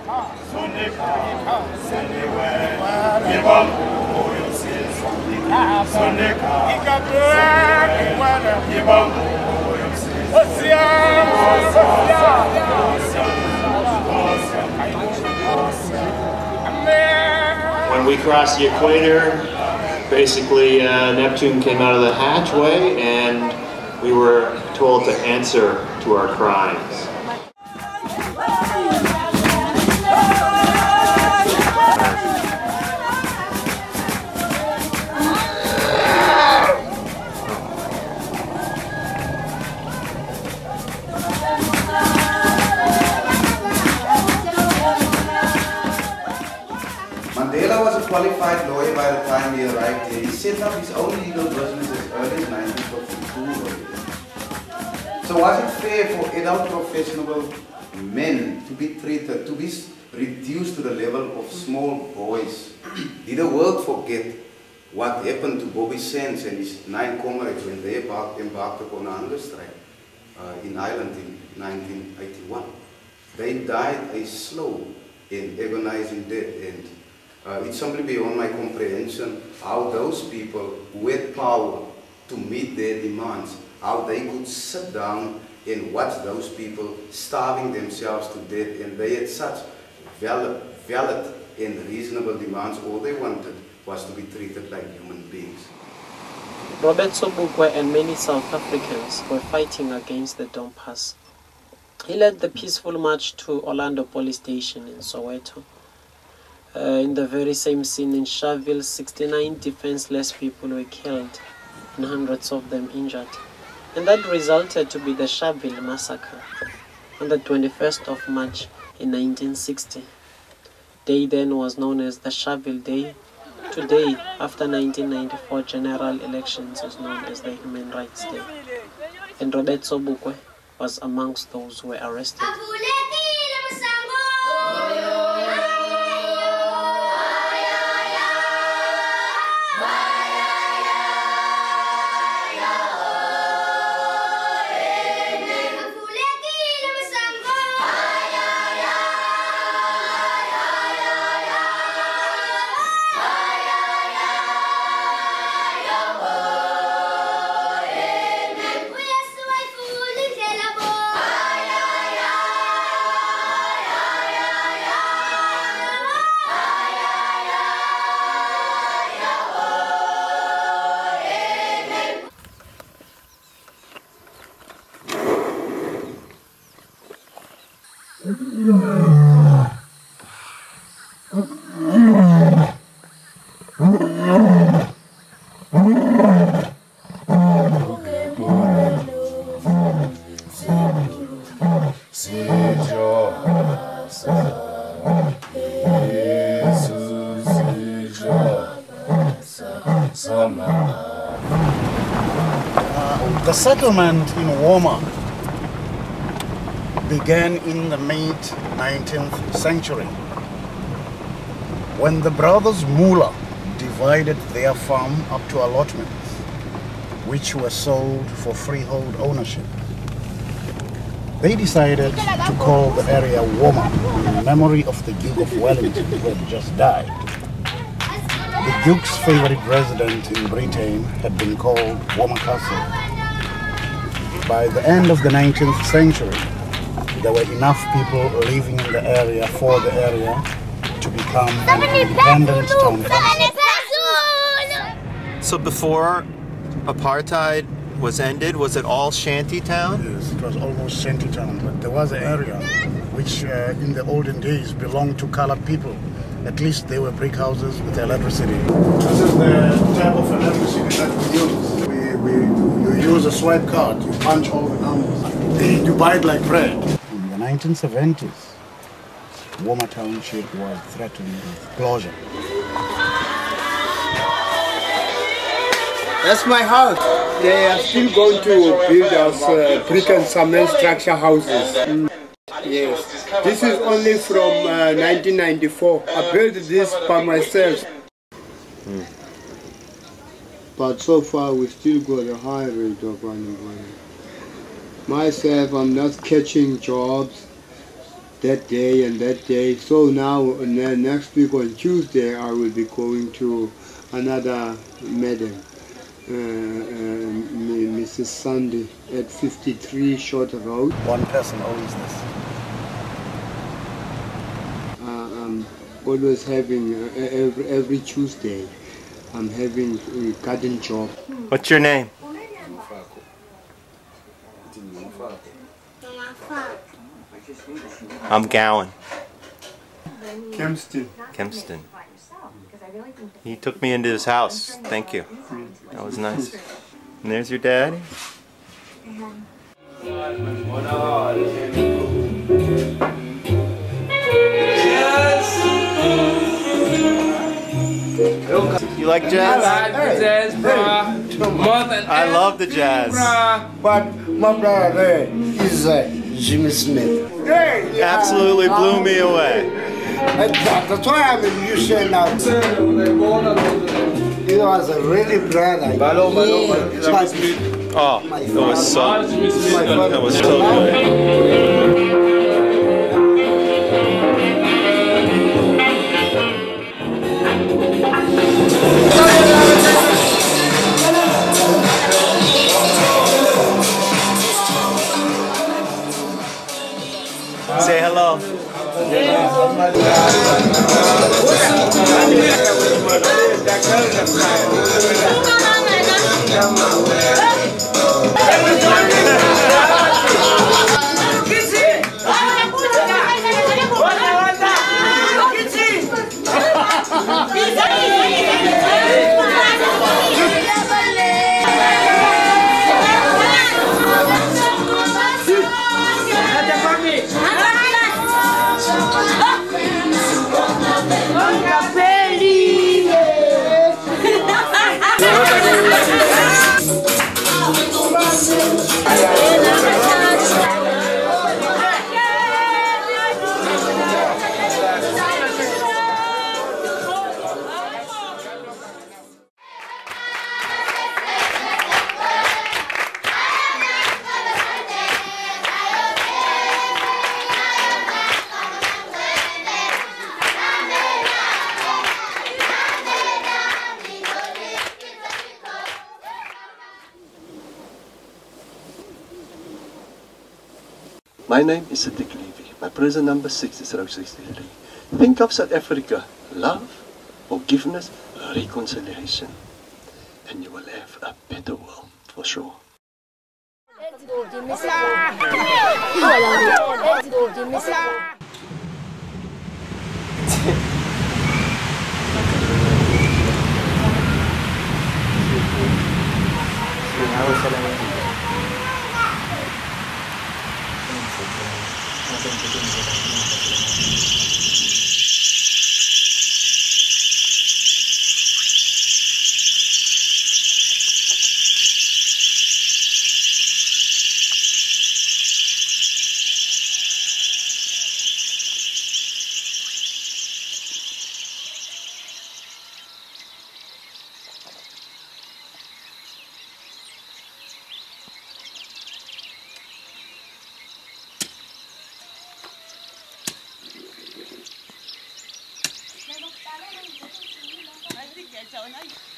When we crossed the equator, basically Neptune came out of the hatchway and we were told to answer to our crimes. Mandela was a qualified lawyer by the time he arrived here. He set up his own legal business as early as 1952. So was it fair for adult professional men to be treated, to be reduced to the level of small boys? Did the world forget what happened to Bobby Sands and his 9 comrades when they embarked upon a hunger strike in Ireland in 1981? They died a slow and agonizing death, and it's simply beyond my comprehension how those people who had power to meet their demands, how they could sit down and watch those people starving themselves to death, and they had such valid and reasonable demands. All they wanted was to be treated like human beings. Robert Sobukwe and many South Africans were fighting against the Dompas. He led the peaceful march to Orlando Police Station in Soweto. In the very same scene in Sharpeville, 69 defenseless people were killed and hundreds of them injured. And that resulted to be the Sharpeville massacre on the 21st of March in 1960. Day then was known as the Sharpeville Day. Today, after 1994 general elections, is known as the Human Rights Day. And Robert Sobukwe was amongst those who were arrested. The settlement in Walmer began in the mid-19th century when the brothers Muller divided their farm up to allotments which were sold for freehold ownership. They decided to call the area Walmer in memory of the Duke of Wellington who had just died. The Duke's favorite resident in Britain had been called Walmer Castle. By the end of the 19th century, there were enough people living in the area for the area to become an independent town council. So before apartheid was ended, was it all shanty town? Yes, it was almost shanty town, but there was an area which in the olden days belonged to colored people. At least they were brick houses with electricity. This is the type of electricity that we use. You use a swipe card, you punch all the numbers, you buy it like bread. In the 1970s, Walmer Township was threatened with closure. That's my house. They are still going to build us brick and cement structure houses. Yes, this is only from 1994. I built this by myself. But so far we still got a high rate of unemployment. Myself, I'm not catching jobs. that day and that day. So now, next week on Tuesday, I will be going to another madam, Mrs. Sandy, at 53 Short Road. One person owns this. I'm always having, every Tuesday, I'm having a garden job. What's your name? I'm Gowan. Kempston. He took me into his house. Thank you. That was nice. And there's your daddy. You like jazz? I like the jazz, bro. More than I love the jazz. But my brother is Jimmy Smith. Absolutely blew me away. That's why I'm a musician now. He was a really brother. Oh, it was so good. Say hello. My name is Dick Levy. My prison number 6 is row 63. Think of South Africa, love, forgiveness, reconciliation, and you will have a better world for sure. I think that's all nice.